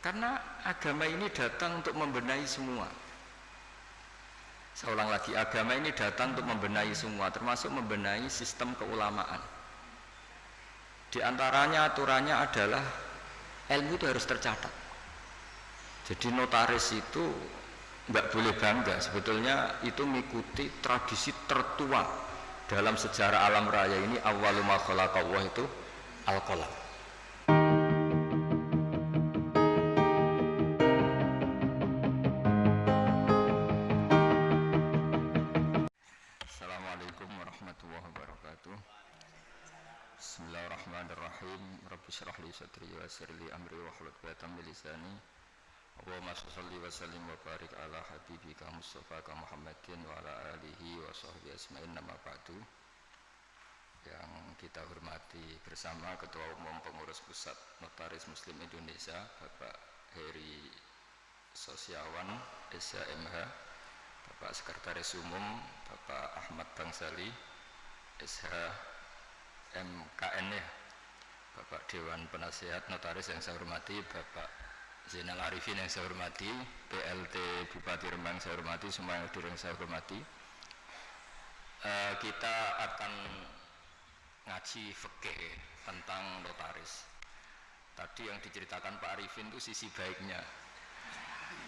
Karena agama ini datang untuk membenahi semua. Saya ulang lagi, agama ini datang untuk membenahi semua, termasuk membenahi sistem keulamaan. Di antaranya aturannya adalah ilmu itu harus tercatat. Jadi notaris itu nggak boleh bangga, sebetulnya itu mengikuti tradisi tertua dalam sejarah alam raya ini. Awwalu ma khalaqallah itu al-qalam. Assalamualaikum warahmatullahi wabarakatuh. Bismillahirrahmanirrahim. Rabbi shrah li sadri wa yassir li amri wahlul 'uqdatam min lisani. Allahumma shalli wa sallim wa barik ala habibika Mustafa Muhammadin wa ala alihi wa sahbihi asma'in, nama ba'du. Yang kita hormati bersama Ketua Umum Pengurus Pusat Notaris Muslim Indonesia Bapak Heri Sosiawan SHMH, Bapak Sekretaris Umum Bapak Ahmad Bangsali SHMKN, ya, Bapak Dewan Penasehat Notaris yang saya hormati, Bapak Zainal Arifin yang saya hormati, PLT Bupati Rembang saya hormati, semua yang hadir yang saya hormati. Kita akan ngaji fikih tentang notaris. Tadi yang diceritakan Pak Arifin itu sisi baiknya,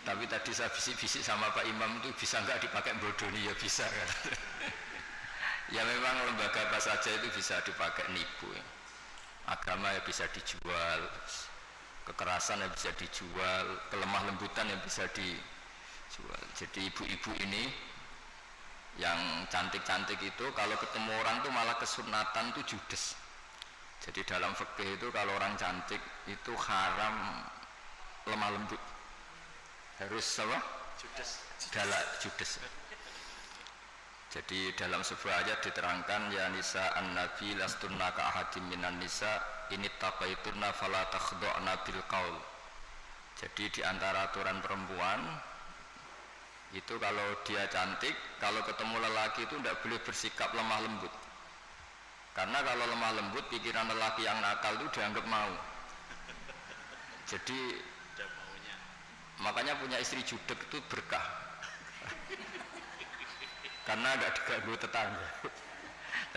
tapi tadi saya bisik-bisik sama Pak Imam itu bisa nggak dipakai bodoni, ya bisa kan? Ya memang lembaga apa saja itu bisa dipakai nipu, ya. Agama ya bisa dijual, kekerasan yang bisa dijual, kelemah lembutan yang bisa dijual. Jadi ibu-ibu ini yang cantik-cantik itu kalau ketemu orang tuh malah kesunatan tuh judes. Jadi dalam fikih itu kalau orang cantik itu haram lemah lembut, harus apa? Judes. Jadi dalam sebuah ayat diterangkan, ya nisa an-nabi lastunna ka ahadim minan nisa ini taqaitunna fala takhdu'na bil qaul. Jadi di antara aturan perempuan itu kalau dia cantik, kalau ketemu lelaki itu tidak boleh bersikap lemah lembut. Karena kalau lemah lembut, pikiran lelaki yang nakal itu dianggap mau. Jadi makanya punya istri judek itu berkah. Karena agak diganggu tetangga.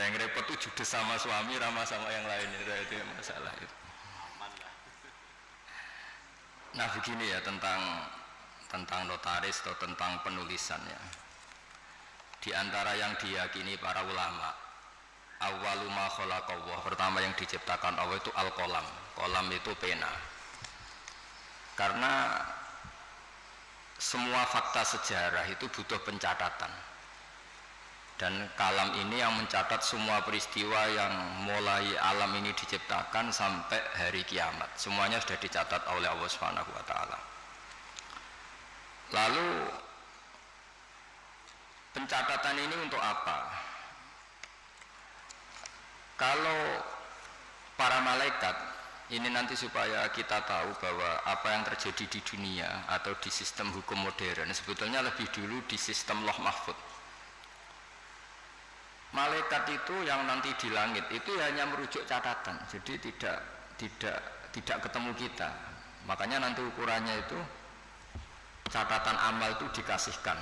Yang repot tuh judes sama suami, ramah sama yang lain, itu masalah itu. Nah begini ya tentang notaris atau tentang penulisannya. Di antara yang diyakini para ulama, awwalu ma khalaqallah, pertama yang diciptakan Allah itu al-qalam. Qalam itu pena. Karena semua fakta sejarah itu butuh pencatatan. Dan kalam ini yang mencatat semua peristiwa yang mulai alam ini diciptakan sampai hari kiamat. Semuanya sudah dicatat oleh Allah Subhanahu wa taala. Lalu pencatatan ini untuk apa? Kalau para malaikat ini nanti supaya kita tahu bahwa apa yang terjadi di dunia atau di sistem hukum modern sebetulnya lebih dulu di sistem Lauh Mahfuz. Malaikat itu yang nanti di langit itu hanya merujuk catatan, jadi tidak ketemu kita. Makanya nanti ukurannya itu catatan amal itu dikasihkan.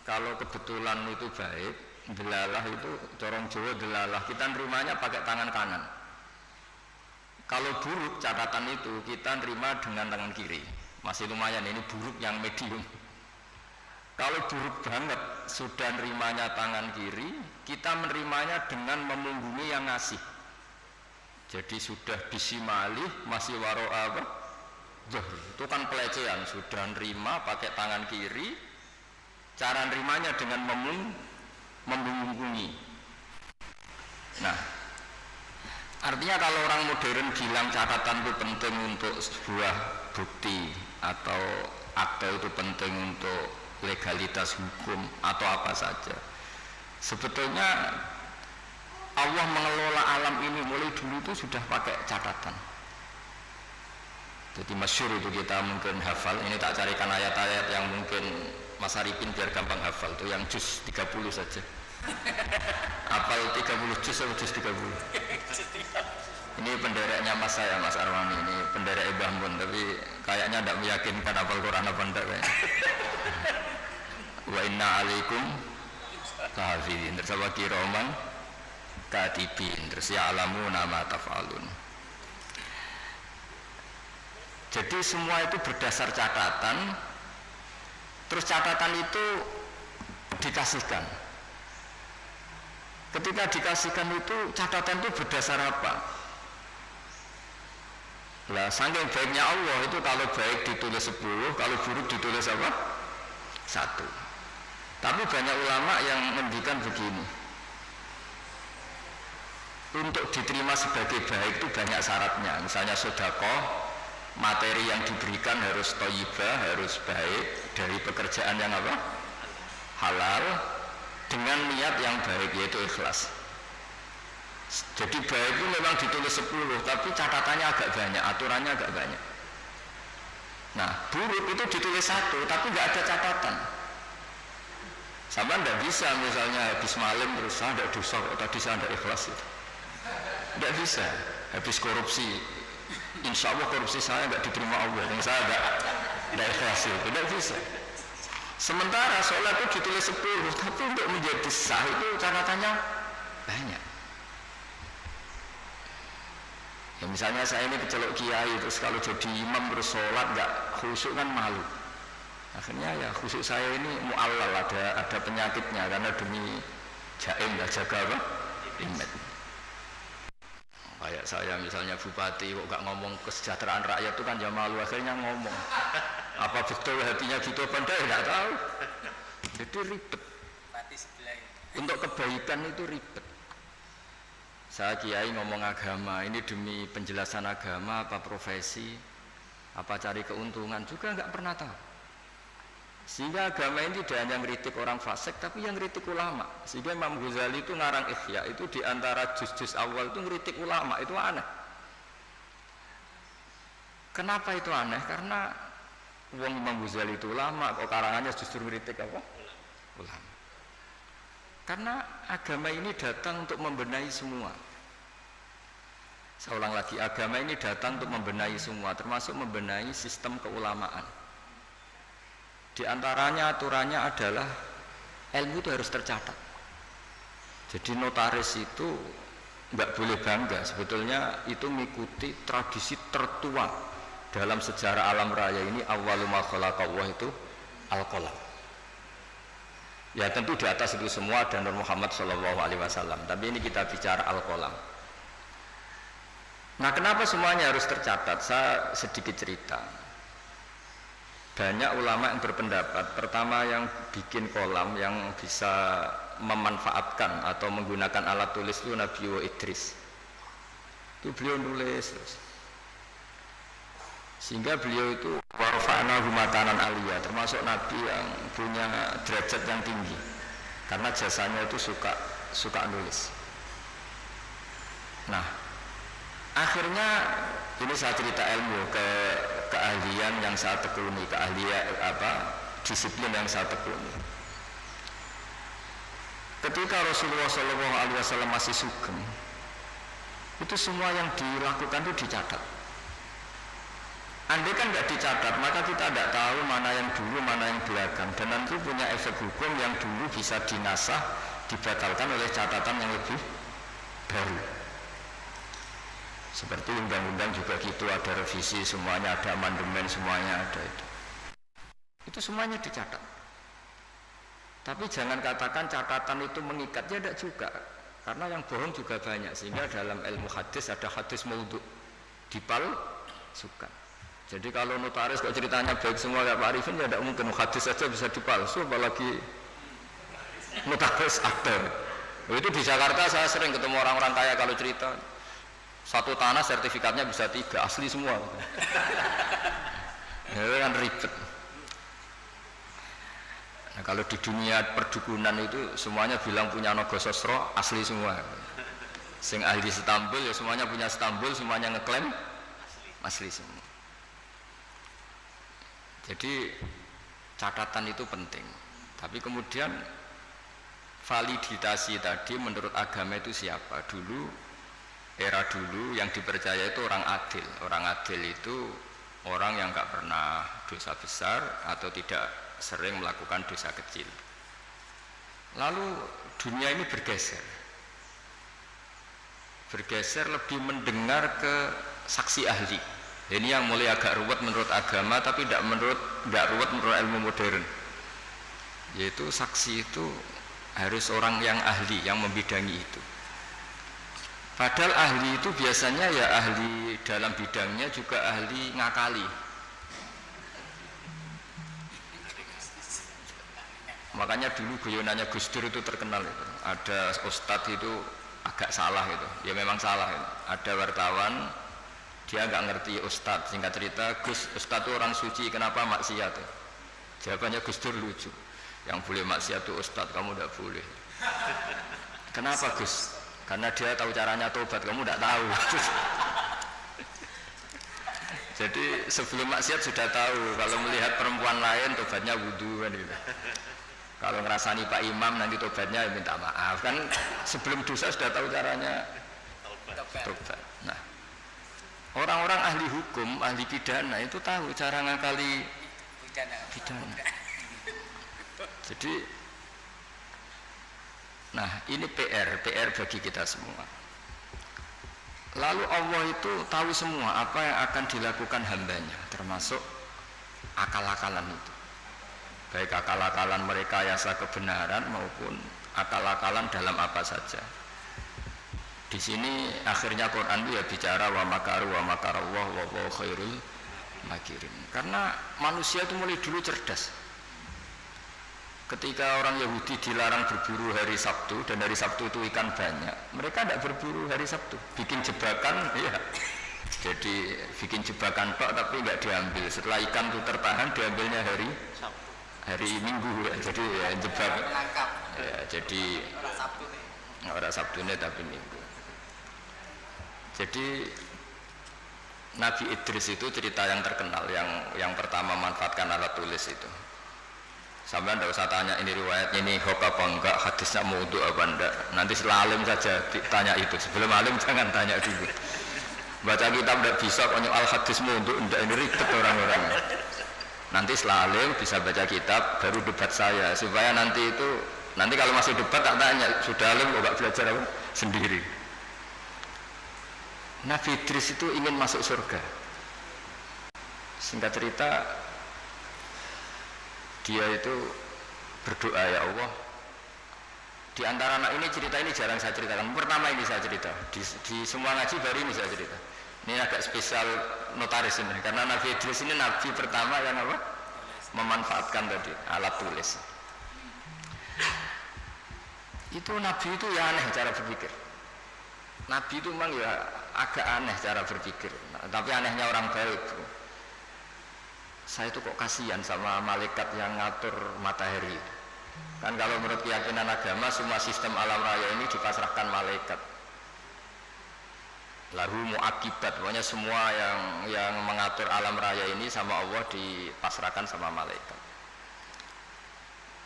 Kalau kebetulan itu baik, delalah itu corong Jawa delalah, kita nerimanya pakai tangan kanan. Kalau buruk catatan itu kita nerima dengan tangan kiri, masih lumayan, ini buruk yang medium. Kalau buruk banget sudah nerimanya tangan kiri, kita menerimanya dengan memunggungi yang ngasih. Jadi sudah bisimali masih waro apa? Itu kan pelecehan. Sudah nerima pakai tangan kiri, cara nerimanya dengan memunggungi. Nah, artinya kalau orang modern bilang catatan itu penting untuk sebuah bukti atau akte itu penting untuk legalitas hukum atau apa saja, sebetulnya Allah mengelola alam ini mulai dulu itu sudah pakai catatan. Jadi masyhur itu kita mungkin hafal, ini tak carikan ayat-ayat yang mungkin Mas Arifin biar gampang hafal, itu yang juz 30 saja. Hafal 30 juz atau juz 30? Ini pendereknya Mas saya, Mas Arwani, ini penderek Mbah Mun, tapi kayak kayaknya tidak meyakinkan hafal Quran apa enggak kayaknya. Wa inna alaikum lahafidin, terus apa kiraman katibin, terus ya'lamuna ma taf'alun. Jadi semua itu berdasar catatan, terus catatan itu dikasihkan. Ketika dikasihkan itu catatan itu berdasar apa? Lah saking baiknya Allah itu kalau baik ditulis 10, kalau buruk ditulis apa? 1. Tapi banyak ulama yang mendikan begini. Untuk diterima sebagai baik itu banyak syaratnya. Misalnya sedekah, materi yang diberikan harus thayyibah, harus baik, dari pekerjaan yang apa? Halal, dengan niat yang baik, yaitu ikhlas. Jadi baik itu memang ditulis 10, tapi catatannya agak banyak, aturannya agak banyak. Nah, buruk itu ditulis 1, tapi nggak ada catatan. Sama nggak bisa misalnya habis malam terus saya tidak dosa, tadi saya tidak ikhlas itu. Tidak bisa. Habis korupsi, insya Allah korupsi saya nggak diterima Allah, yang saya nggak ikhlas itu. Tidak bisa. Sementara sholat itu ditulis 10, tapi untuk menjadi sah itu catatannya banyak. Ya misalnya saya ini kecelok kiai, terus kalau jadi imam terus sholat nggak khusyuk kan malu. Akhirnya ya khusyuk saya ini mu'allal, ada penyakitnya karena demi jaim lah, jaga apa? Imam. Kayak saya misalnya bupati kok gak ngomong kesejahteraan rakyat itu kan ya malu, akhirnya ngomong. Apa betul hatinya gitu apa enggak ya enggak tahu. Jadi ribet. Untuk kebaikan itu ribet. Saya kiai ngomong agama, ini demi penjelasan agama apa profesi, apa cari keuntungan juga nggak pernah tahu. Sehingga agama ini tidak hanya ngeritik orang fasik, tapi yang ngeritik ulama. Sehingga Imam Ghazali itu ngarang Ihya, itu diantara juz-juz awal itu ngeritik ulama, itu aneh. Kenapa itu aneh? Karena wong Imam Ghazali itu ulama, kok karangannya justru ngeritik apa? Ulama. Karena agama ini datang untuk membenahi semua. Saya ulang lagi, agama ini datang untuk membenahi semua, termasuk membenahi sistem keulamaan. Di antaranya aturannya adalah ilmu itu harus tercatat. Jadi notaris itu nggak boleh bangga, sebetulnya itu mengikuti tradisi tertua dalam sejarah alam raya ini. Awwalu ma khalaqallah itu al-qalam. Ya tentu di atas itu semua ada Nur Muhammad SAW, tapi ini kita bicara al-qalam. Nah kenapa semuanya harus tercatat? Saya sedikit cerita. Banyak ulama yang berpendapat, pertama yang bikin kolam yang bisa memanfaatkan atau menggunakan alat tulis itu Nabi Idris. Itu beliau nulis terus. Sehingga beliau itu warfa'na humatanan aliyah, termasuk Nabi yang punya derajat yang tinggi. Karena jasanya itu suka nulis. Nah, akhirnya ini saya cerita ilmu keahlian yang saya tekuni, keahlian disiplin yang saya tekuni. Ketika Rasulullah SAW masih sugeng, itu semua yang dilakukan itu dicatat. Andai kan nggak dicatat, maka kita tidak tahu mana yang dulu, mana yang belakang, dan nanti punya efek hukum yang dulu bisa dinasah, dibatalkan oleh catatan yang lebih baru. Seperti undang-undang juga gitu, ada revisi semuanya, ada amandemen semuanya ada itu. Itu semuanya dicatat. Tapi jangan katakan catatan itu mengikat, ya tidak juga. Karena yang bohong juga banyak, sehingga dalam ilmu hadis ada hadis maudhu, dipalsukan. Jadi kalau notaris kok ceritanya baik semua ya Pak Arifin, ya tidak mungkin hadis saja bisa dipalsu, apalagi notaris aktor. Itu di Jakarta saya sering ketemu orang-orang kaya kalau cerita, satu tanah sertifikatnya bisa 3, asli semua. Itu kan ribet. Nah, kalau di dunia perdukunan itu semuanya bilang punya Nogososro, asli semua. Sing ahli Istanbul ya semuanya punya Istanbul, semuanya ngeklaim asli semua. Jadi catatan itu penting. Tapi kemudian validitasi tadi menurut agama itu siapa? Dulu, era dulu yang dipercaya itu orang adil. Orang adil itu orang yang nggak pernah dosa besar atau tidak sering melakukan dosa kecil. Lalu dunia ini bergeser lebih mendengar ke saksi ahli. Ini yang mulai agak ruwet menurut agama, tapi nggak ruwet menurut ilmu modern. Yaitu saksi itu harus orang yang ahli, yang membidangi itu. Padahal ahli itu biasanya ya ahli dalam bidangnya, juga ahli ngakali. Makanya dulu guyonannya Gus Dur itu terkenal itu. Ada ustadz itu agak salah gitu. Ya memang salah gitu. Ada wartawan dia nggak ngerti ustadz, singkat cerita, Gus, ustadz itu orang suci, kenapa maksiat? Jawabannya Gus Dur lucu. Yang boleh maksiat itu ustadz, kamu tidak boleh. Kenapa Gus? Karena dia tahu caranya tobat, kamu tidak tahu. Jadi sebelum maksiat sudah tahu, kalau melihat perempuan lain tobatnya wudhu kan gitu. Kalau ngerasani Pak Imam nanti tobatnya minta maaf kan, sebelum dosa sudah tahu caranya tobat. Nah, orang-orang ahli hukum, ahli pidana itu tahu cara ngakali pidana. Jadi, nah ini PR bagi kita semua. Lalu Allah itu tahu semua apa yang akan dilakukan hambanya, termasuk akal-akalan itu. Baik akal-akalan mereka yasa kebenaran maupun akal-akalan dalam apa saja. Di sini akhirnya Quran itu ya bicara wa makaru wa makarallah wa huwa khairul makirin. Karena manusia itu mulai dulu cerdas. Ketika orang Yahudi dilarang berburu hari Sabtu dan hari Sabtu itu ikan banyak, mereka tidak berburu hari Sabtu, bikin jebakan, ya. Jadi bikin jebakan tok tapi nggak diambil. Setelah ikan itu tertahan, diambilnya hari Minggu, ya. Jadi ya, jebak. Ya, jadi orang Sabtu ini tapi Minggu. Jadi Nabi Idris itu cerita yang terkenal, yang pertama manfaatkan alat tulis itu. Sampai anda usah tanya ini riwayatnya ini hoax apa enggak, hadisnya maudhu apa enggak. Nanti setelah alim saja tanya itu. Sebelum alim jangan tanya dulu. Baca kitab tidak bisa konyol al hadis maudhu enggak, ini ribet orang-orang. Nanti setelah alim bisa baca kitab baru debat saya, supaya nanti kalau masih debat tak tanya sudah alim kok enggak belajar apa sendiri. Nabi Idris itu ingin masuk surga. Singkat cerita, dia itu berdoa, ya Allah, di antara anak ini, cerita ini jarang saya ceritakan, pertama ini saya cerita di semua ngaji baru ini saya cerita. Ini agak spesial notaris ini, karena Nabi Idris ini Nabi pertama yang apa? Memanfaatkan tadi alat tulis. Itu Nabi itu ya aneh cara berpikir. Nabi itu memang ya agak aneh cara berpikir, tapi anehnya orang baik. Saya itu kok kasihan sama malaikat yang ngatur matahari. Kan kalau menurut keyakinan agama semua sistem alam raya ini dipasrahkan malaikat. Lahu muakibat, pokoknya semua yang mengatur alam raya ini sama Allah dipasrahkan sama malaikat.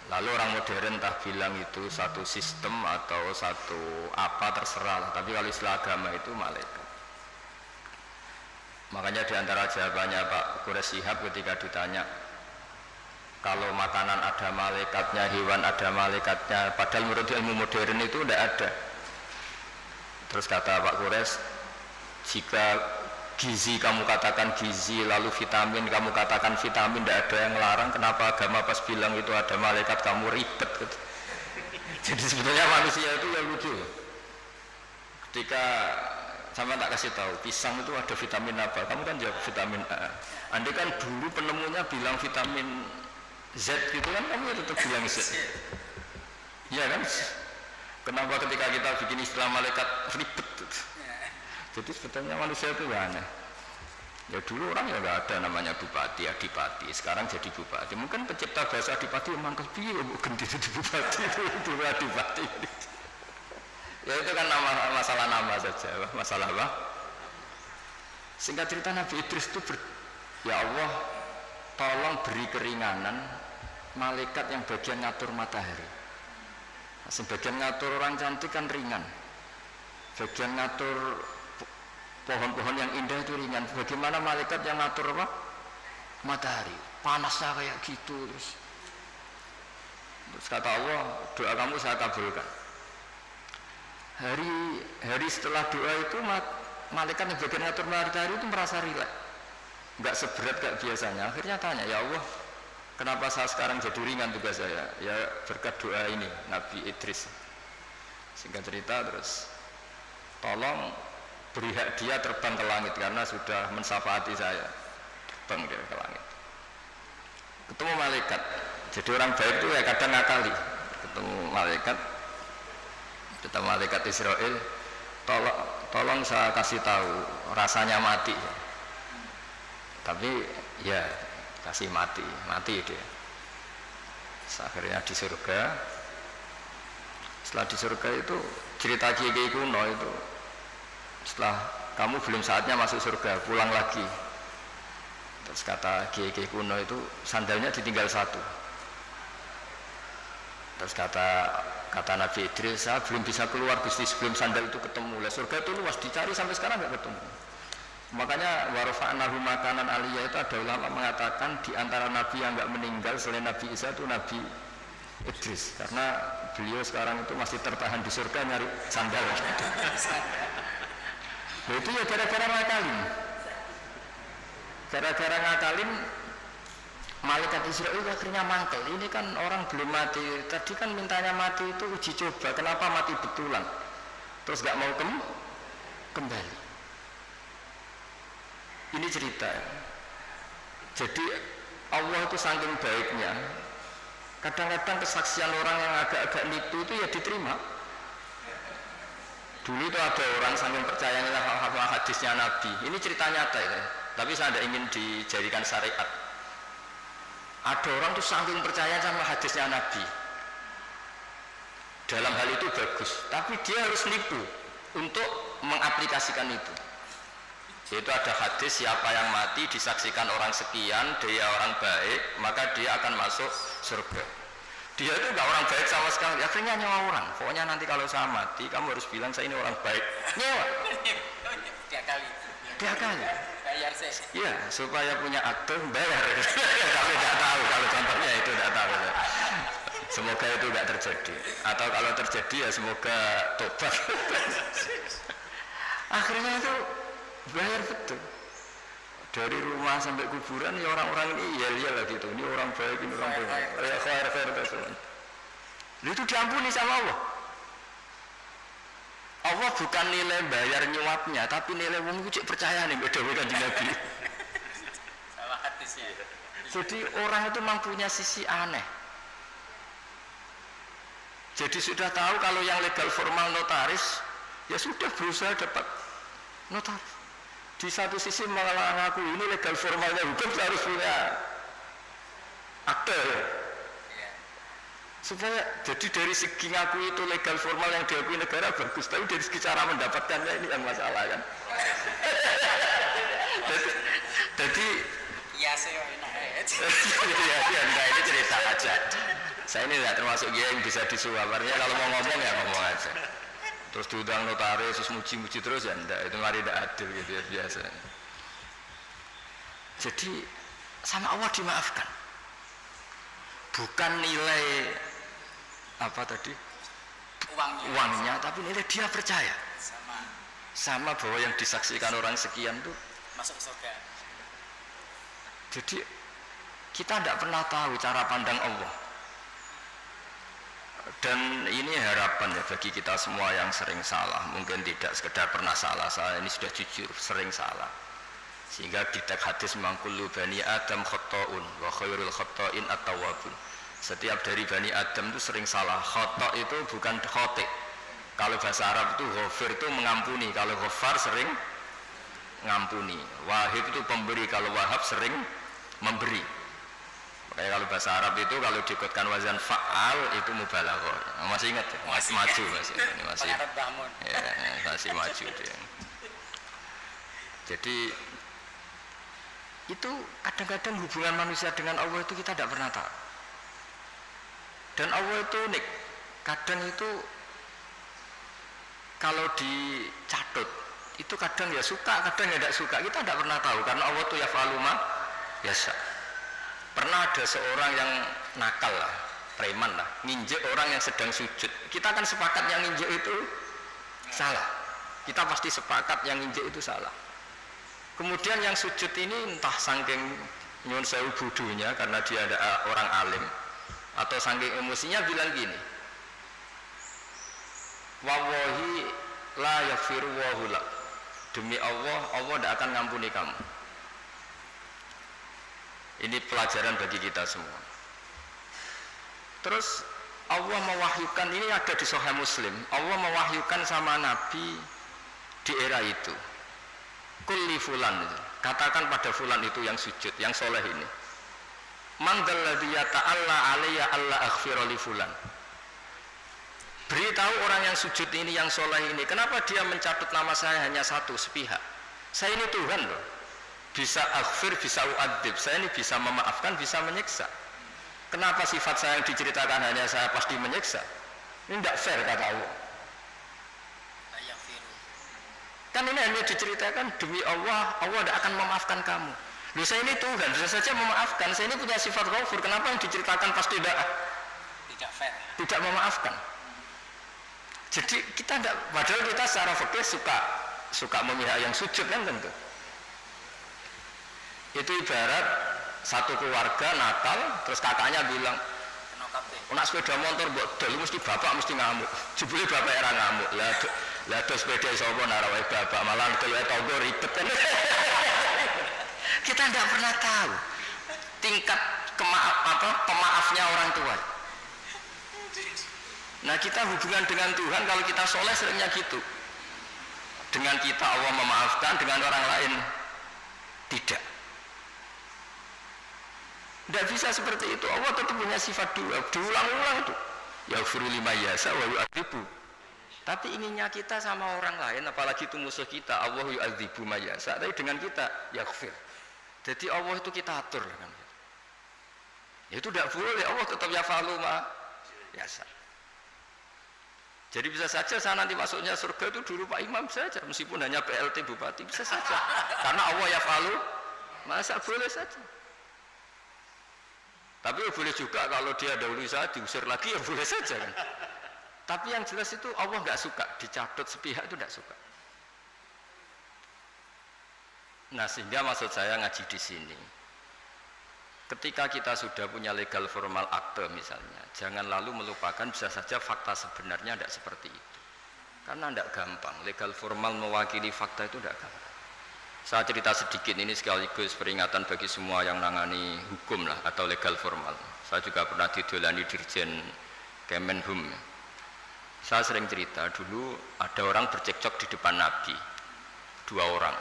Lalu orang modern entah bilang itu satu sistem atau satu apa terserah, tapi kalau istilah agama itu malaikat. Makanya diantara jawabannya Pak Quraisy Shihab ketika ditanya kalau makanan ada malaikatnya, hewan ada malaikatnya, padahal menurut ilmu modern itu tidak ada. Terus kata Pak Quraisy, jika gizi kamu katakan gizi, lalu vitamin kamu katakan vitamin, tidak ada yang larang, kenapa agama pas bilang itu ada malaikat kamu ribet gitu. Jadi sebetulnya manusia itu ya lucu. Ketika sama tak kasih tahu, pisang itu ada vitamin apa? Kamu kan jawab vitamin A. Andai kan dulu penemunya bilang vitamin Z gitu kan, kamu tetap bilang Z. Iya kan? Kenapa ketika kita bikin istilah malaikat ribet? Jadi sebetulnya manusia itu aneh. Ya dulu orang ya nggak ada namanya bupati, adipati. Sekarang jadi bupati. Mungkin pencipta bahasa adipati memang kepiye bukan jadi bupati itu adipati. Ya itu kan masalah nama saja, masalah apa? Singkat cerita Nabi Idris itu ya Allah, tolong beri keringanan malaikat yang bagian ngatur matahari. Sebagian ngatur orang cantik kan ringan, bagian ngatur pohon-pohon yang indah itu ringan. Bagaimana malaikat yang ngatur apa? matahari, panasnya kayak gitu. Terus kata Allah, doa kamu saya kabulkan. Hari setelah doa itu malaikat yang bagian ngatur matahari itu merasa rileks, nggak seberat kayak biasanya. Akhirnya tanya, ya Allah, kenapa saya sekarang jadi ringan tugas saya? Ya berkat doa ini Nabi Idris. Singkat cerita, terus tolong beri hak dia terbang ke langit karena sudah mensyafaati saya. Terbang dia ke langit. Ketemu malaikat. Jadi orang baik itu ya kadang ngakali. Ketemu malaikat Israel, tolong saya kasih tahu rasanya mati. Tapi ya kasih mati dia. Akhirnya di surga. Setelah di surga itu cerita kiai kuno itu, setelah kamu belum saatnya masuk surga, pulang lagi. Terus kata kiai kuno itu sandalnya ditinggal satu. Terus kata Nabi Idris, saya belum bisa keluar Gusti sebelum sandal itu ketemu. Surga itu luas, dicari sampai sekarang nggak ketemu. Makanya warfa'nahu makanan aliyah itu ada ulama mengatakan di antara nabi yang nggak meninggal selain Nabi Isa itu Nabi Idris, karena beliau sekarang itu masih tertahan di surga nyari sandal. Itu ya gara-gara ngakalin malaikat Israel akhirnya mangkel. Ini kan orang belum mati, tadi kan mintanya mati itu uji coba, kenapa mati betulan terus gak mau kembali. Ini cerita. Jadi Allah itu saking baiknya, kadang-kadang kesaksian orang yang agak-agak nipu itu ya diterima. Dulu itu ada orang saking percayanya sama hadisnya Nabi. Ini cerita nyata ya, tapi saya tidak ingin dijadikan syariat. Ada orang tuh saking percaya sama hadisnya Nabi, dalam hal itu bagus, tapi dia harus nipu untuk mengaplikasikan itu. Yaitu ada hadis, siapa yang mati disaksikan orang sekian, dia orang baik, maka dia akan masuk surga. Dia itu enggak orang baik sama sekali, akhirnya nyewa orang. Pokoknya nanti kalau saya mati, kamu harus bilang saya ini orang baik. Nyewa. Tiga kali. Bayar sih. Iya, supaya punya akte bayar. Tapi tidak tahu kalau contohnya itu tidak tahu. Semoga itu tidak terjadi. Atau kalau terjadi ya semoga tobat. Akhirnya itu bayar betul. Dari rumah sampai kuburan ya orang-orang ini ya lah gitu. Ini orang baik, ini orang baik. Ya khair tersebut. Itu diampuni sama Allah. Allah bukan nilai bayar nyuapnya, tapi nilai wong cek percaya nih beda-beda di Nabi. Salah hadisnya. Jadi orang itu mempunyai sisi aneh. Jadi sudah tahu kalau yang legal formal notaris, ya sudah berusaha dapat notaris. Di satu sisi mengaku ini legal formalnya hukum harus punya akte ya. Supaya jadi dari segi ngaku itu legal formal yang diakui negara bagus, tapi dari segi cara mendapatkannya ini yang masalah kan. Jadi ya saya enak ini cerita aja. Saya ini tidak termasuk dia yang bisa disuap, artinya kalau mau ngomong ya ngomong aja. Terus diundang notaris, terus muji-muji terus ya enggak, itu mari tidak adil gitu ya biasa. Jadi sama Allah dimaafkan. Bukan nilai apa tadi? Uangnya, tapi nilai dia percaya. Sama bahwa yang disaksikan orang sekian tuh masuk surga. Jadi kita tidak pernah tahu cara pandang Allah. Dan ini harapan ya bagi kita semua yang sering salah, mungkin tidak sekedar pernah salah, saya ini sudah jujur sering salah. Sehingga di teks hadis mangkullu bani Adam khotta'un wa khairul khotta'in at-tawwabun. Setiap dari bani Adam itu sering salah. Khata' itu bukan khotik. Kalau bahasa Arab itu ghafir itu mengampuni, kalau ghafar sering ngampuni. Wahib itu pemberi, kalau wahab sering memberi. Kayak kalau bahasa Arab itu kalau diikutkan wazan fa'al itu mubalaghah. Masih ingat ya? Masih maju masih. Ini masih. Ya, masih maju dia. Jadi itu kadang-kadang hubungan manusia dengan Allah itu kita tidak pernah tahu. Dan Allah itu unik. Kadang itu kalau dicatut itu kadang ya suka, kadang ya tidak suka. Kita tidak pernah tahu karena Allah itu yaf'alu ma yasha'. Pernah ada seorang yang nakal lah, preman lah, nginjek orang yang sedang sujud. Kita kan sepakat yang nginjek itu salah. Kita pasti sepakat yang nginjek itu salah. Kemudian yang sujud ini entah saking nyuwun sewu bodohnya karena dia ada orang alim atau saking emosinya bilang gini, wallahi la yaghfiru wa lak, demi Allah, Allah tidak akan ngampuni kamu. Ini pelajaran bagi kita semua. Terus Allah mewahyukan, ini ada di Sahih Muslim, Allah mewahyukan sama Nabi di era itu, kulli fulan, katakan pada fulan itu yang sujud, yang soleh ini, man dalladzi yata'alla alayya alla aghfira li fulan, beritahu orang yang sujud ini, yang soleh ini, kenapa dia mencatut nama saya hanya satu sepihak. Saya ini Tuhan loh, bisa aghfir, bisa u'adzib, saya ini bisa memaafkan, bisa menyiksa. Kenapa sifat saya yang diceritakan hanya saya pasti menyiksa? Ini tidak fair kata Allah. Kan ini hanya diceritakan demi Allah, Allah tidak akan memaafkan kamu. Loh, saya ini Tuhan, bisa saja memaafkan, saya ini punya sifat ghafur, kenapa yang diceritakan pasti tidak fair, tidak memaafkan? Jadi kita tidak, padahal kita secara fikih suka memihak yang sujud kan tentu. Itu ibarat satu keluarga nakal, terus kakaknya bilang, nak sepeda motor buat dol, mesti bapak mesti ngamuk. Jebule bapak era ngamuk. Lah dos sepeda sapa narawai bapak malah kowe tanggo ribet kan. Kita tidak pernah tahu tingkat pemaafnya orang tua. Nah, kita hubungan dengan Tuhan kalau kita soleh seringnya gitu. Dengan kita Allah memaafkan, dengan orang lain tidak. Tidak bisa seperti itu. Allah tetap punya sifat dua, diulang-ulang itu. Yaghfiru liman yasha wa yu'adzibu. Tapi inginnya kita sama orang lain, apalagi itu musuh kita, Allah yu'adzibu man yasha. Tapi dengan kita yaghfir. Jadi Allah itu kita atur kan. Itu tidak boleh. Allah tetap yaf'alu ma yasha. Jadi bisa saja saya nanti masuknya surga itu dulu Pak Imam saja, meskipun hanya PLT Bupati, bisa saja. Karena Allah yaf'alu masa boleh saja. Tapi boleh juga kalau dia dahulu saya diusir lagi ya boleh saja kan. Tapi yang jelas itu Allah nggak suka dicatut sepihak, itu nggak suka. Nah, sehingga maksud saya ngaji di sini, ketika kita sudah punya legal formal akte misalnya, jangan lalu melupakan bisa saja fakta sebenarnya tidak seperti itu. Karena tidak gampang, legal formal mewakili fakta itu tidak gampang. Saya cerita sedikit ini sekaligus peringatan bagi semua yang nangani hukum lah atau legal formal. Saya juga pernah didolani Dirjen Kemenhum. Saya sering cerita dulu ada orang bercekcok di depan Nabi, 2 orang.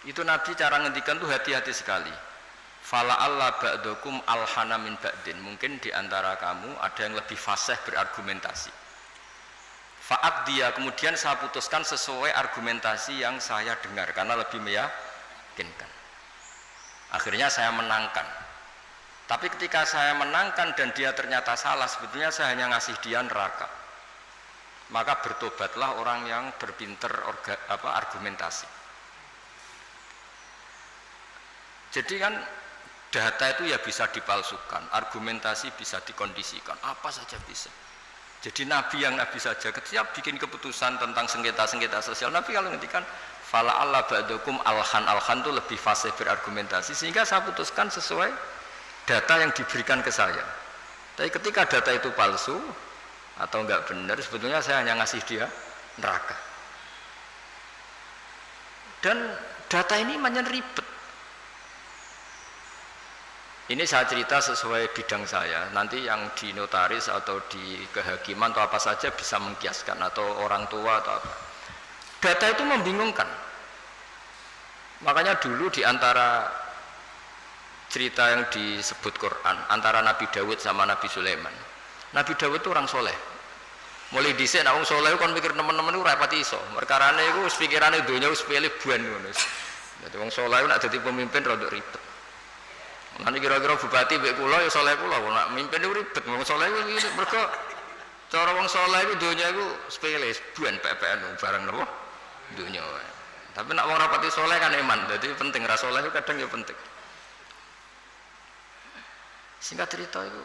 Itu Nabi cara ngendikan tuh hati-hati sekali. Fala Allah ba'dukum alhana min ba'din. Mungkin di antara kamu ada yang lebih fasih berargumentasi. Fa'ad dia, kemudian saya putuskan sesuai argumentasi yang saya dengar karena lebih meyakinkan. Akhirnya saya menangkan. Tapi ketika saya menangkan dan dia ternyata salah, sebetulnya saya hanya ngasih dia neraka. Maka bertobatlah orang yang berpinter argumentasi. Jadi kan data itu ya bisa dipalsukan, argumentasi bisa dikondisikan, apa saja bisa. Jadi Nabi yang Nabi saja ketika bikin keputusan tentang sengketa-sengketa sosial, Nabi kalau ngendikan fala Allah ba'dukum alhan itu lebih fasih berargumentasi, sehingga saya putuskan sesuai data yang diberikan ke saya. Tapi ketika data itu palsu atau enggak benar, sebetulnya saya hanya ngasih dia neraka. Dan data ini banyak ribet. Ini saya cerita sesuai bidang saya. Nanti yang di notaris atau di kehakiman atau apa saja bisa mengkiaskan, atau orang tua atau apa. Data itu membingungkan. Makanya dulu di antara cerita yang disebut Quran antara Nabi Dawud sama Nabi Sulaiman. Nabi Dawud itu orang soleh. Mulai dhisik nek wong soleh kon mikir teman-teman itu rapati iso. Perkarane iku wis pikirane donya wis pilih buan ngono. Dadi wong soleh nek dadi pemimpin rada ribet. Nanti kira-kira bupati mbek kula ya soleh kula, nek mimpin itu ribet. Wong soleh itu mergo cara wong soleh itu donya iku sepele, buan PPN barang napa? Donya wae. Tapi nek wong rapati soleh kan iman, dadi penting ra soleh itu kadang ya penting. Singkat cerita itu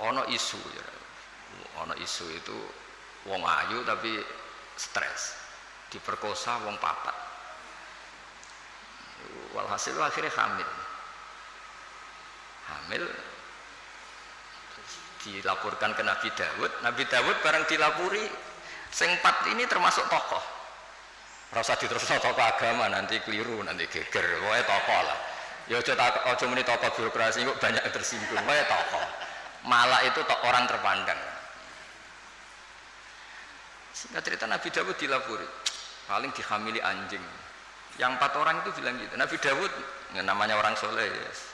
ono isu ya. Ono isu itu wong ayu tapi stres. Diperkosa wong papat. Walhasil akhirnya hamil. Hamil dilaporkan ke Nabi Dawud. Nabi Dawud bareng dilapuri sing 4 ini termasuk tokoh. Rasa diterusno tokoh agama nanti keliru, nanti geger. Pokoke tokoh lah. Ya aja muni tokoh birokrasi kok banyak yang tersinggung. Pokoke tokoh. Malah itu orang terpandang. Singkat cerita Nabi Dawud dilapuri. Paling dihamili anjing. Yang 4 orang itu bilang gitu. Nabi Dawud namanya orang soleh. Yes.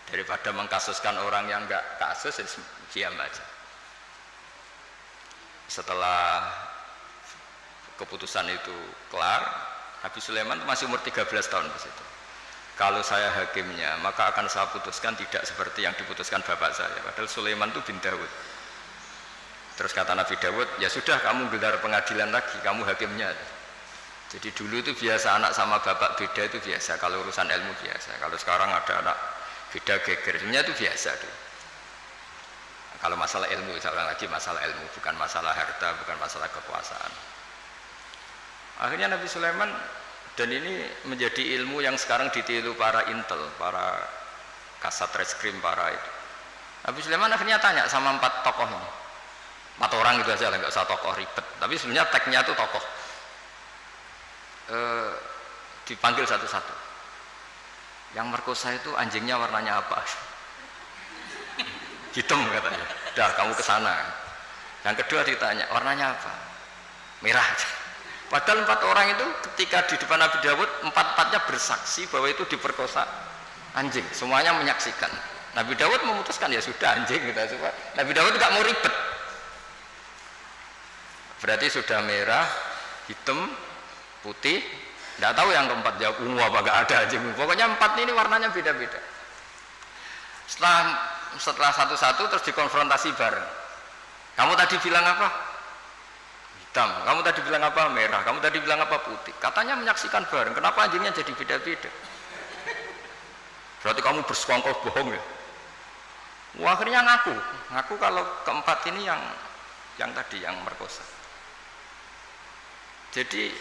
Daripada mengkasuskan orang yang enggak kasus, diam aja. Setelah keputusan itu kelar, Nabi Sulaiman masih umur 13 tahun di situ. Kalau saya hakimnya, maka akan saya putuskan tidak seperti yang diputuskan bapak saya. Padahal Sulaiman itu bin Dawud. Terus kata Nabi Dawud, ya sudah kamu gelar pengadilan lagi, kamu hakimnya. Jadi dulu itu biasa anak sama bapak beda itu biasa, kalau urusan ilmu biasa. Kalau sekarang ada anak beda geger, sebenarnya itu biasa tuh. Kalau masalah ilmu, saya ulang lagi masalah ilmu, bukan masalah harta, bukan masalah kekuasaan. Akhirnya Nabi Sulaiman, dan ini menjadi ilmu yang sekarang ditiru para intel, para kasat reskrim, para itu. Nabi Sulaiman akhirnya tanya sama 4 tokoh ini. 4 orang itu aja lah, nggak usah tokoh ribet. Tapi sebenarnya tagnya itu tokoh. Dipanggil satu-satu. Yang merkosa itu anjingnya warnanya apa? Hitam katanya. Dah kamu ke sana. Yang kedua ditanya, warnanya apa? Merah. Padahal 4 orang itu ketika di depan Nabi Dawud, 4-4-nya bersaksi bahwa itu diperkosa anjing. Semuanya menyaksikan. Nabi Dawud memutuskan ya sudah anjing kita coba. Nabi Dawud nggak mau ribet. Berarti sudah merah, hitam, putih. Tidak tahu yang keempat jawab ungu apa nggak ada anjing. Pokoknya 4 ini warnanya beda-beda. Setelah satu-satu terus dikonfrontasi bareng. Kamu tadi bilang apa? Hitam. Kamu tadi bilang apa? Merah. Kamu tadi bilang apa? Putih. Katanya menyaksikan bareng. Kenapa anjingnya jadi beda-beda? Berarti kamu bersekongkol bohong ya? Wah, akhirnya ngaku kalau keempat ini yang tadi yang merkosa. Jadi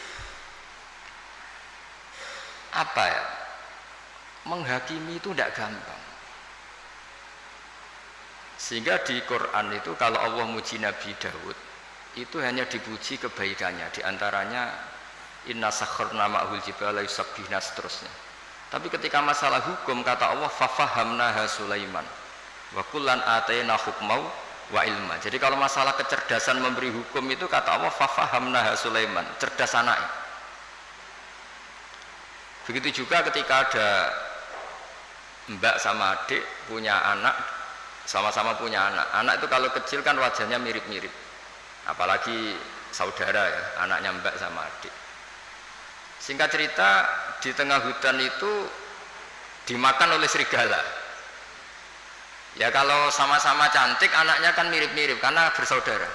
apa ya? Menghakimi itu tidak gampang. Sehingga di Quran itu kalau Allah muji Nabi Daud itu hanya dipuji kebaikannya, diantaranya inna sakharna ma'hul jibala yusabbihna seterusnya. Tapi ketika masalah hukum kata Allah fafahamnaha Sulaiman wa kullan atayna hukmau wa ilma. Jadi kalau masalah kecerdasan memberi hukum itu kata Allah fafahamnaha Sulaiman, cerdas anaknya. Begitu juga ketika ada mbak sama adik punya anak, sama-sama punya anak. Anak itu kalau kecil kan wajahnya mirip-mirip. Apalagi saudara ya, anaknya mbak sama adik. Singkat cerita, di tengah hutan itu dimakan oleh serigala. Ya kalau sama-sama cantik, anaknya kan mirip-mirip karena bersaudara.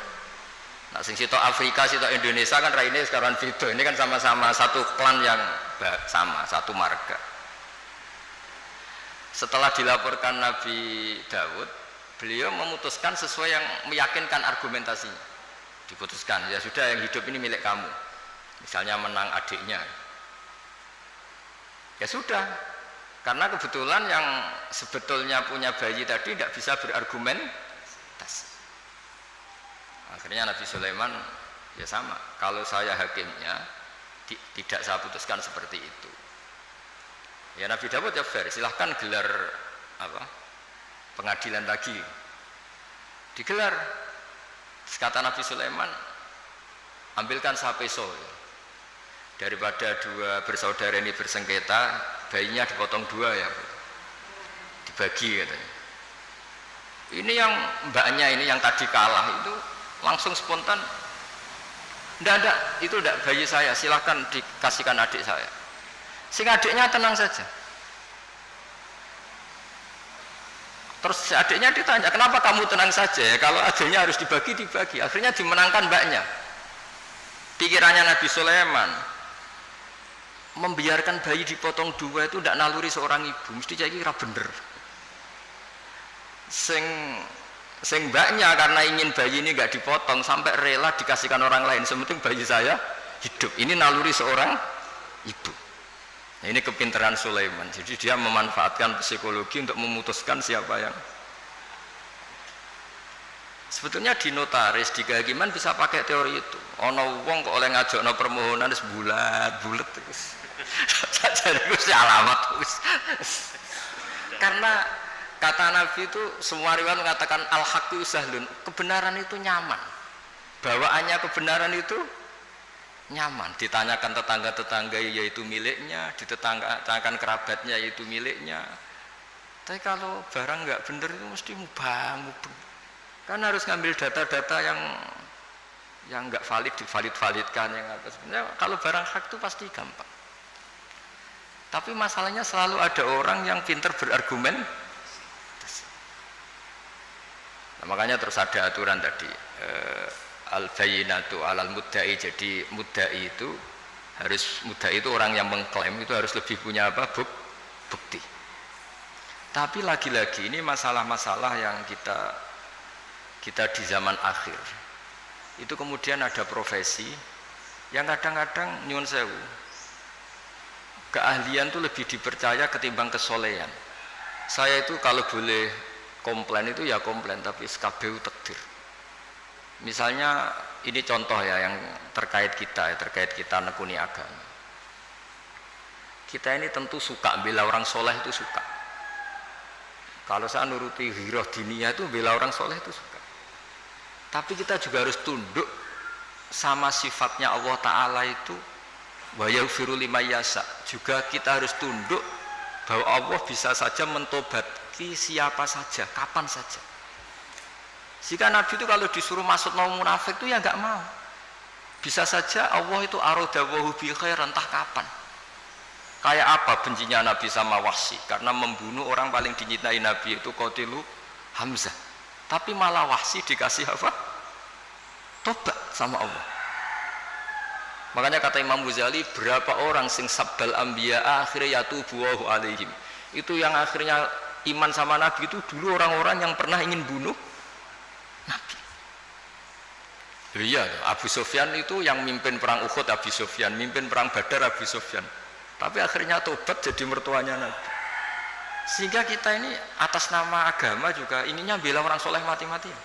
Nah, sing sitok Afrika, sitok Indonesia kan raine sekarang video. Ini kan sama-sama satu klan yang sama, satu marga. Setelah dilaporkan Nabi Daud, beliau memutuskan sesuai yang meyakinkan argumentasinya. Diputuskan, ya sudah yang hidup ini milik kamu. Misalnya menang adiknya. Ya sudah, karena kebetulan yang sebetulnya punya bayi tadi tidak bisa berargumentasi. Akhirnya Nabi Sulaiman ya sama, kalau saya hakimnya tidak saya putuskan seperti itu. Ya Nabi Daud ya fair, silahkan gelar pengadilan lagi. Digelar. Kata Nabi Sulaiman, ambilkan sapeso. Daripada 2 bersaudara ini bersengketa, bayinya dipotong 2 ya, dibagi katanya. Ini yang mbaknya ini yang tadi kalah itu langsung spontan, enggak, itu enggak bayi saya, silahkan dikasihkan adik saya. Sing adiknya tenang saja. Terus adiknya ditanya, kenapa kamu tenang saja? Kalau adiknya harus dibagi. Akhirnya dimenangkan mbaknya. Pikirannya Nabi Sulaiman, membiarkan bayi dipotong 2 itu tidak naluri seorang ibu, mesti jadi kira bener. Sing mbaknya karena ingin bayi ini nggak dipotong sampai rela dikasihkan orang lain, sementing bayi saya hidup. Ini naluri seorang ibu. Nah, ini kepintaran Sulaiman. Jadi dia memanfaatkan psikologi untuk memutuskan siapa yang. Sebetulnya di notaris, di kehakiman bisa pakai teori itu. Ono wong kok oleh ngajokno permohonan wis bulat terus. Jadi wis alamat wis. Karena kata Nabi itu semua riwayat mengatakan al-haqqu sahlun, kebenaran itu nyaman. Bawaannya kebenaran itu nyaman. Ditanyakan tetangga-tetangga yaitu miliknya, ditanyakan kerabatnya yaitu miliknya. Tapi kalau barang nggak bener itu mesti mubang. Kan harus ngambil data-data yang nggak valid divalidkan yang apa. Sebenarnya kalau barang hak itu pasti gampang. Tapi masalahnya selalu ada orang yang pintar berargumen. Nah, makanya terus ada aturan tadi al-bayyinatu alal mudda'i. Jadi mudda'i itu orang yang mengklaim itu harus lebih punya apa? Bukti. Tapi lagi-lagi ini masalah-masalah yang kita di zaman akhir itu kemudian ada profesi yang kadang-kadang nyuwun sewu keahlian itu lebih dipercaya ketimbang kesolehan. Saya itu kalau boleh komplain itu ya komplain, tapi SKBU takdir. Misalnya ini contoh ya yang terkait kita nekuni agama. Kita ini tentu suka bela orang soleh, itu suka. Kalau saya nuruti ghirah diniyah itu bela orang soleh itu suka. Tapi kita juga harus tunduk sama sifatnya Allah Ta'ala itu wa yaghfiru liman yasha. Juga kita harus tunduk bahwa Allah bisa saja mentobati siapa saja, kapan saja. Jika Nabi itu kalau disuruh masuk mau munafik itu ya nggak mau. Bisa saja Allah itu aradawahu bi khair entah kapan. Kayak apa bencinya Nabi sama Wahsy karena membunuh orang paling dicintai Nabi itu Qatilu Hamzah. Tapi malah Wahsy dikasih apa? Tobat sama Allah. Makanya kata Imam Ghazali, berapa orang sing sabbal anbiya akhirnya yatubu alaihim. Itu yang akhirnya iman sama Nabi itu dulu orang-orang yang pernah ingin bunuh Nabi. Iya, Abu Sufyan itu yang mimpin perang Uhud, Abu Sufyan, mimpin perang Badar, Abu Sufyan. Tapi akhirnya tobat jadi mertuanya Nabi. Sehingga kita ini atas nama agama juga ininya bela orang soleh mati-matian.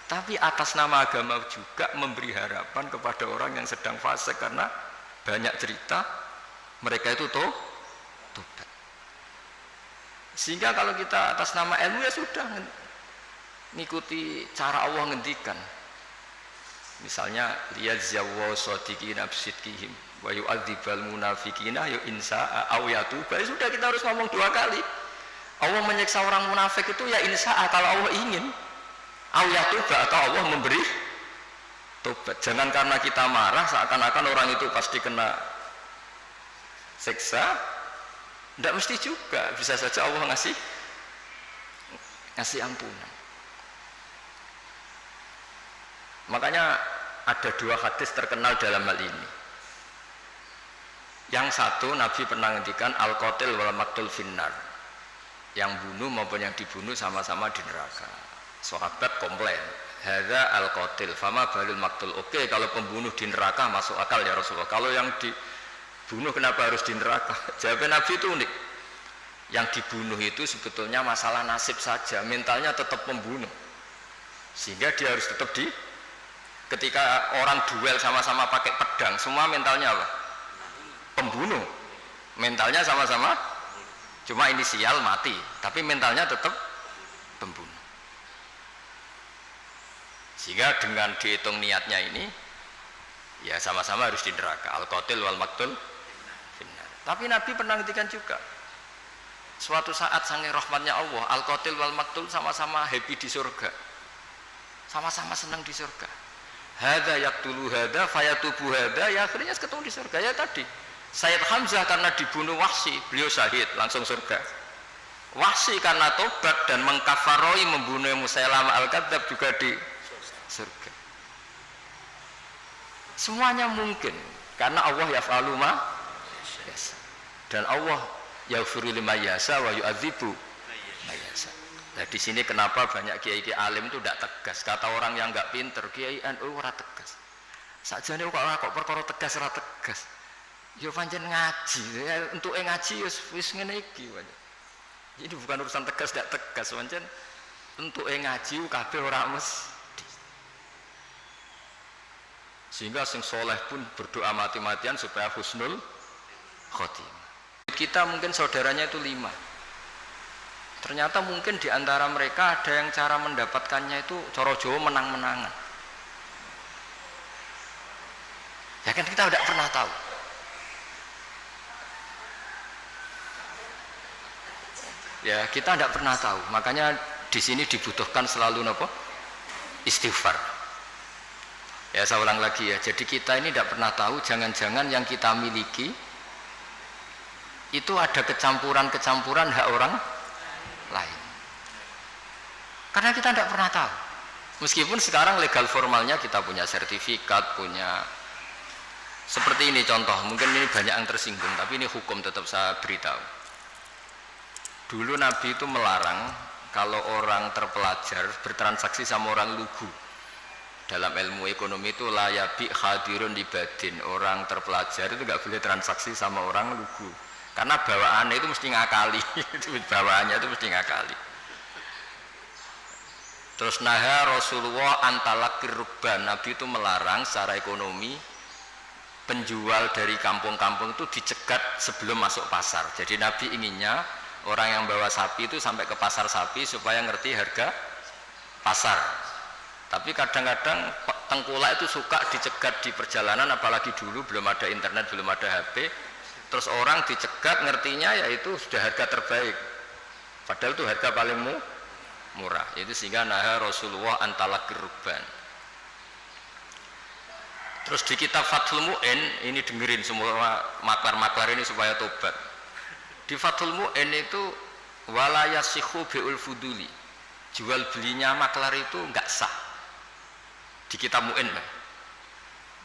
Tapi atas nama agama juga memberi harapan kepada orang yang sedang fasik karena banyak cerita mereka itu tobat. Sehingga kalau kita atas nama ilmu ya sudah ngikuti cara Allah ngendikan. Misalnya liyajziyallahu shadiqina bisidqihim wa yu'adzibal munafiqina ya insa'a aw yatuba. Sudah kita harus ngomong 2 kali. Allah menyiksa orang munafik itu ya insa'a kalau Allah ingin, aw yatuba atau Allah memberi tobat. Jangan karena kita marah seakan-akan orang itu pasti kena siksa. Tidak mesti juga, bisa saja Allah ngasih ampunan. Makanya ada 2 hadis terkenal dalam hal ini. Yang satu Nabi pernah ngendikan al-qatil wal maqtul finnar. Yang bunuh maupun yang dibunuh sama-sama di neraka. Sahabat komplain, hadza al-qatil fama balul maqtul. Oke, kalau pembunuh di neraka masuk akal ya Rasulullah. Kalau yang dibunuh kenapa harus di neraka? Jawab Nabi itu unik. Yang dibunuh itu sebetulnya masalah nasib saja, mentalnya tetap pembunuh. Sehingga dia harus tetap ketika orang duel sama-sama pakai pedang, semua mentalnya apa? Pembunuh. Mentalnya sama-sama, cuma inisial mati, tapi mentalnya tetap pembunuh. Sehingga dengan dihitung niatnya ini, ya sama-sama harus di neraka. Al-qatil wal maqtul finnar. Tapi Nabi pernah ngendikan juga, suatu saat saking rahmatnya Allah, al-qatil wal maqtul sama-sama happy di surga, sama-sama senang di surga. Hadza yaqtulu hadza fayatubu hadza, ya akhirnya ketemu di surga. Ya tadi Sayyid Hamzah karena dibunuh Wahsy, beliau syahid langsung surga. Wahsy karena tobat dan mengkafaroi membunuh Musailamah al-Kadzdzab juga di surga. Semuanya mungkin karena Allah yaf'alu ma yasha. Dan Allah yaghfiru liman yasha wa yu'adzibu man yasha. Nah di sini kenapa banyak kiai-kiai alim itu tidak tegas. Kata orang yang nggak pinter, kiai NU ora tegas. Sakjane kok perkara tegas ora tegas. Yo pancen ngaji, untuk ngaji wis ngene iki. Jadi bukan urusan tegas tidak tegas, pancen untuk ngaji kabeh ora mesti. Sehingga sing soleh pun berdoa mati-matian supaya husnul khotimah. Kita mungkin saudaranya itu 5. Ternyata mungkin di antara mereka ada yang cara mendapatkannya itu cara Jawa menang-menangan. Ya kan kita tidak pernah tahu. Ya kita tidak pernah tahu. Makanya di sini dibutuhkan selalu apa? Istighfar. Ya saya ulang lagi ya. Jadi kita ini tidak pernah tahu. Jangan-jangan yang kita miliki itu ada kecampuran-kecampuran hak orang lain. Karena kita tidak pernah tahu. Meskipun sekarang legal formalnya kita punya sertifikat, punya seperti ini contoh. Mungkin ini banyak yang tersinggung, tapi ini hukum tetap saya beritahu. Dulu Nabi itu melarang kalau orang terpelajar bertransaksi sama orang lugu. Dalam ilmu ekonomi itu layabi hadirun libadin. Orang terpelajar itu nggak boleh transaksi sama orang lugu. Karena bawaannya itu mesti ngakali. Bawaannya itu mesti ngakali. Terus naha Rasulullah antalakir rubban. Nabi itu melarang secara ekonomi penjual dari kampung-kampung itu dicegat sebelum masuk pasar. Jadi Nabi inginnya orang yang bawa sapi itu sampai ke pasar sapi supaya ngerti harga pasar. Tapi kadang-kadang tengkulak itu suka dicegat di perjalanan, apalagi dulu belum ada internet, belum ada HP. Terus orang dicegat ngertinya yaitu sudah harga terbaik. Padahal itu harga paling murah. Itu sehingga naha Rasulullah antalakir rubban. Terus di kitab Fathul Mu'in, ini dengerin semua maklar-maklar ini supaya tobat. Di Fathul Mu'in itu walayasihu bi'ul fuduli. Jual belinya maklar itu enggak sah. Di kitab Mu'in.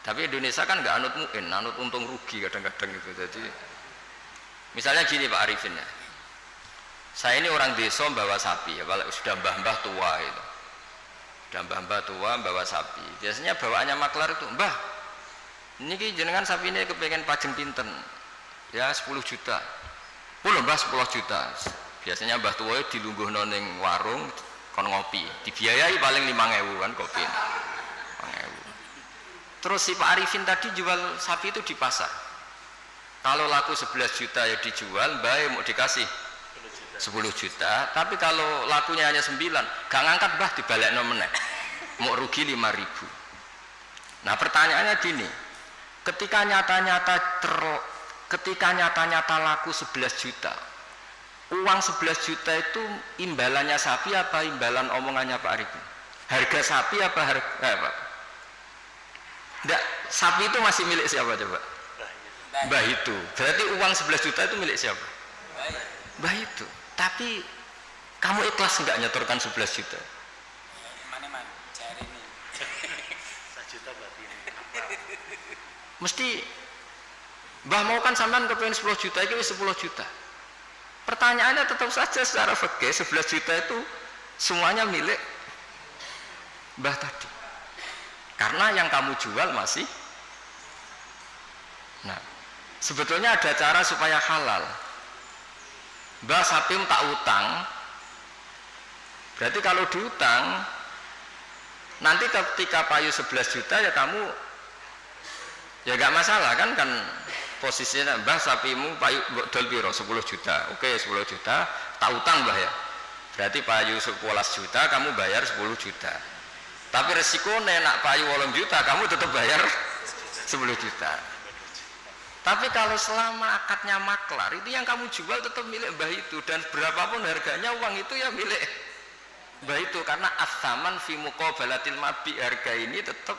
Tapi Indonesia kan nggak anut mu'in, anut untung rugi kadang-kadang itu. Jadi misalnya gini Pak Arifin ya, saya ini orang desa bawa sapi ya, sudah mbah-mbah tua itu, sudah mbah-mbah tua bawa sapi. Biasanya bawaannya maklar itu, mbah, ini jenengan sapi ini kepengen pajeng pinten, ya 10 juta. Oh mbah 10 juta. Biasanya mbah tua itu dilungguh noning warung, kon ngopi, dibiayai paling 5.000 kan kopi. 5.000. Terus si Pak Arifin tadi jual sapi itu di pasar. Kalau laku 11 juta ya dijual, baik mau dikasih 10 juta. Tapi kalau lakunya hanya 9, gak ngangkat bah dibalik nomennya. Mau rugi 5.000. Nah pertanyaannya gini, ketika nyata-nyata laku 11 juta, uang 11 juta itu imbalannya sapi apa imbalan omongannya Pak Arifin? Harga sapi apa harga apa? Enggak, sapi itu masih milik siapa coba? Mbah itu. Berarti uang 11 juta itu milik siapa? Mbah itu. Tapi kamu ikhlas enggak nyetorkan 11 juta? Mana cari ini. 1 juta berarti ini. Mesti Mbah mau kan sampean kepengen 10 juta, itu 10 juta. Pertanyaannya tetap saja secara fikih 11 juta itu semuanya milik Mbah tadi. Karena yang kamu jual masih. Nah, sebetulnya ada cara supaya halal. Mbah sapi tak utang. Berarti kalau diutang, nanti ketika payu 11 juta ya kamu ya gak masalah kan posisinya mbah sapimu payu dol piro 10 juta. Oke 10 juta, tak utang mbah ya. Berarti payu 11 juta kamu bayar 10 juta. Tapi resikonya nak payu 8 juta kamu tetap bayar 10 juta. Tapi kalau selama akadnya maklar itu yang kamu jual tetap milik mbah itu, dan berapapun harganya uang itu ya milik mbah itu, karena as-saman fi muqabalatil mabi, harga ini tetap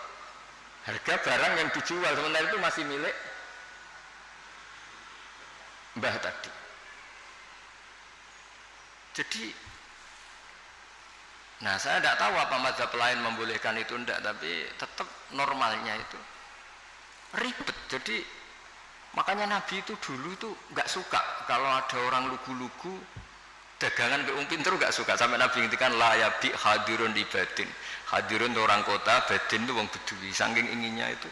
harga barang yang dijual, sementara itu masih milik mbah tadi. Jadi nah saya tidak tahu apa mazhab lain membolehkan itu enggak, tapi tetap normalnya itu ribet. Jadi makanya Nabi itu dulu itu nggak suka kalau ada orang lugu-lugu Dagangan ke wong pinter gak suka. Sampai Nabi ngintikan la yabi hadirun di batin. Hadirun itu orang kota, batin itu wong bedui. Saking inginnya itu.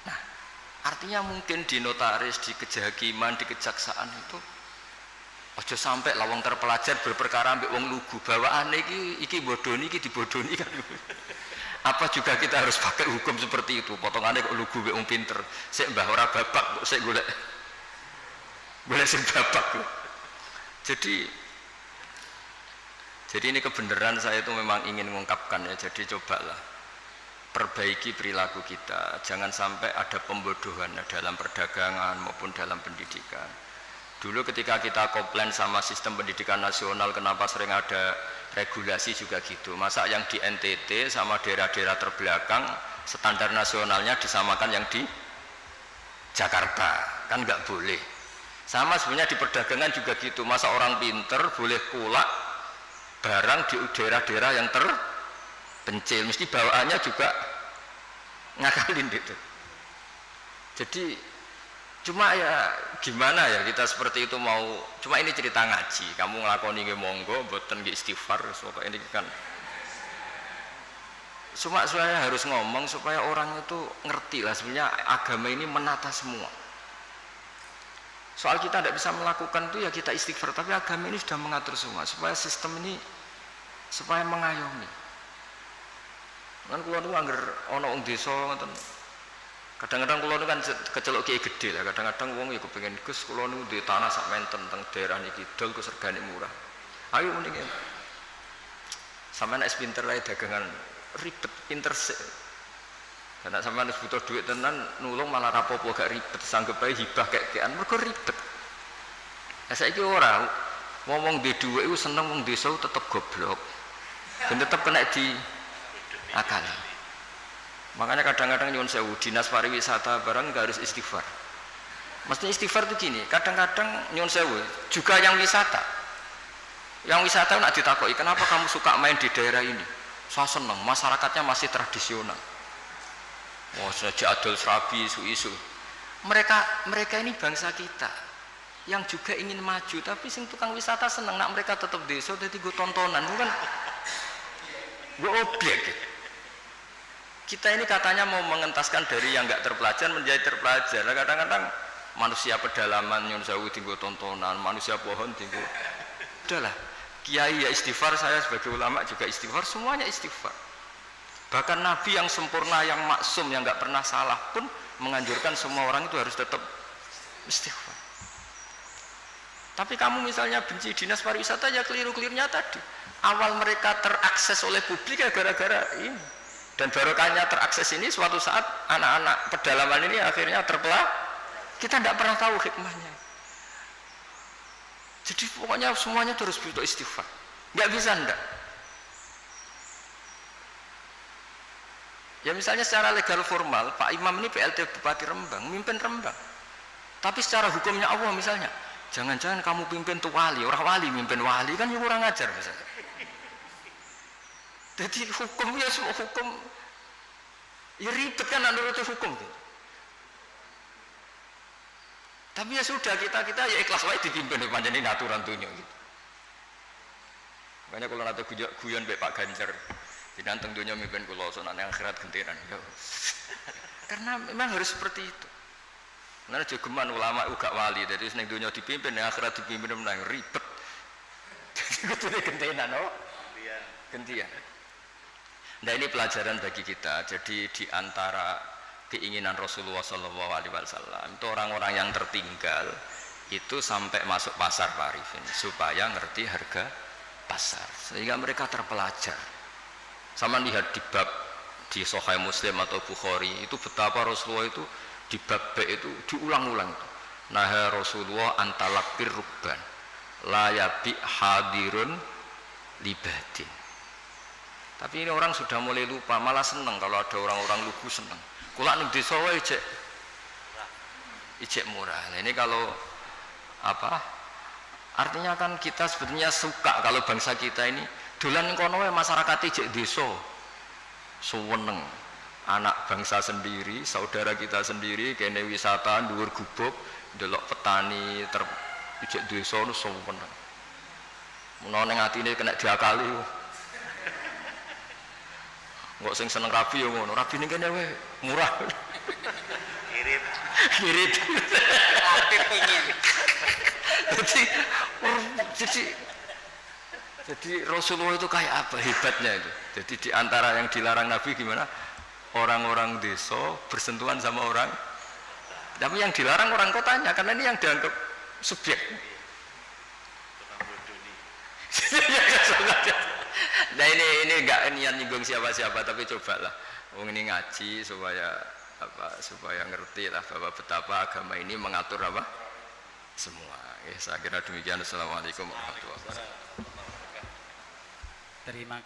Nah, artinya mungkin di notaris, di kejahakiman, di kejaksaan itu ojo sampai lawang terpelajar berperkara ambek wong lugu. Bawaane iki bodoni, iki dibodoni kan. Apa juga kita harus pakai hukum seperti itu? Potongannya kok lugu mbek wong pinter. Sik mbah ora babak, kok sik golek sing babak. Jadi ini kebenaran saya itu memang ingin mengungkapkan ya. Jadi cobalah perbaiki perilaku kita. Jangan sampai ada pembodohan dalam perdagangan maupun dalam pendidikan. Dulu ketika kita komplain sama sistem pendidikan nasional, kenapa sering ada regulasi juga gitu. Masa yang di NTT sama daerah-daerah terbelakang standar nasionalnya disamakan yang di Jakarta, kan nggak boleh. Sama sebenarnya di perdagangan juga gitu. Masa orang pinter boleh kulak barang di daerah-daerah yang terpencil, mesti bawaannya juga ngakalin gitu. Jadi cuma ya gimana ya kita seperti itu mau, cuma ini cerita ngaji, kamu ngelakoni nggih monggo, mboten nggih istighfar, pokok ini kan cuma saya harus ngomong supaya orang itu ngerti lah sebenarnya agama ini menata semua. Soal kita tidak bisa melakukan itu ya kita istighfar, tapi agama ini sudah mengatur semua supaya sistem ini supaya mengayomi. Kan kula niku angger ana wong desa ngoten. Kadang-kadang kula niku kan kecelok kiai gede lah, kadang-kadang wong ya kepengin Gus kula niku duwe tanah sak menten teng daerah niki dol Gus regane murah. Ayo mending sampeyan nek pinter ae dagangan ribet pinter sik. Karena sampeyan wis butuh duit tenan nulung malah rapopo gak ribet, sanggep ae hibah kek-kekan mergo ribet. Lah saiki ora ngomong di dhuwit iku seneng wong desa tetep goblok. Ben tetep kena di akal. Makanya kadang-kadang nyuwun sewu dinas pariwisata barang gak harus istighfar. Mesti istighfar itu gini, kadang-kadang nyuwun sewu juga yang wisata. Yang wisata nak ditakoki, "Kenapa kamu suka main di daerah ini?" Saya seneng, masyarakatnya masih tradisional. Oh, sejak adol serabi isu-isu. Mereka ini bangsa kita yang juga ingin maju, tapi sing tukang wisata seneng nak mereka tetap desa jadi gue tontonan, bukan gue objek. Kita ini katanya mau mengentaskan dari yang nggak terpelajar menjadi terpelajar. Kadang-kadang manusia pedalaman nyun sewu tinggu tontonan, manusia pohon tinggu. Udahlah, kiai ya istighfar, saya sebagai ulama juga istighfar, semuanya istighfar. Bahkan Nabi yang sempurna, yang maksum, yang nggak pernah salah pun menganjurkan semua orang itu harus tetap istighfar. Tapi kamu misalnya benci dinas pariwisata ya keliru-kelirunya tadi. Awal mereka terakses oleh publik ya gara-gara ini. Dan barokahnya terakses ini suatu saat anak-anak pedalaman ini akhirnya terpelah. Kita tidak pernah tahu hikmahnya. Jadi pokoknya semuanya terus butuh istighfar. Nggak bisa ndak. Ya misalnya secara legal formal, Pak Imam ini PLT Bupati Rembang, mimpin Rembang. Tapi secara hukumnya Allah misalnya, jangan-jangan kamu pimpin tuh wali, orang wali mimpin wali kan ya kurang ajar misalnya. Jadi hukumnya semua hukum, ya ribet kan menurut hukum. Gitu. Tapi ya sudah kita ya ikhlas wae dipimpin panjenengan ini aturan dunia gitu. Makanya kalau nanti guyon mbek Pak Ganjar. Dinanteng dunia mimpin kula sonane akhirat gentenan. Karena memang harus seperti itu. Karena jogeman ulama uga wali, jadi ning dunia dipimpin, ning akhirat dipimpin menang ribet. Jadi kudune gentenan oh. Gantian. Nah ini pelajaran bagi kita. Jadi di antara keinginan Rasulullah SAW itu orang-orang yang tertinggal itu sampai masuk pasar Arifin supaya ngerti harga pasar sehingga mereka terpelajar. Sama lihat di bab di Sahih Muslim atau Bukhari itu betapa Rasulullah itu di bab B itu diulang-ulang itu. Nah Rasulullah antalakir rubban la yabi hadirun libadin. Tapi ini orang sudah mulai lupa, malah seneng kalau ada orang-orang lugu seneng. Kula ning desa wae ijek murah. Nah, ini kalau apa? Artinya kan kita sebetulnya suka kalau bangsa kita ini dolan ning kono wae masyarakat ijek desa. Suweneng. Anak bangsa sendiri, saudara kita sendiri kene wisata dhuwur gubuk, delok petani ijek desa nu sowan. Menawa ning atine kena diakali. Nggak sing seneng rabi yo ngono. Rabi ning kene wae murah. Irit. Irit. Rapi pengin. Jadi Rasulullah itu kayak apa hebatnya itu. Jadi di antara yang dilarang Nabi gimana? Orang-orang desa bersentuhan sama orang. Tapi yang dilarang orang kotanya karena ini yang dianggap subjek. Nah ini enggak niat nyinggung siapa-siapa tapi cobalah. Wong ini ngaji supaya ngerti lah bahwa betapa agama ini mengatur apa? Semua. Saya kira demikian. Assalamualaikum warahmatullahi wabarakatuh. Terima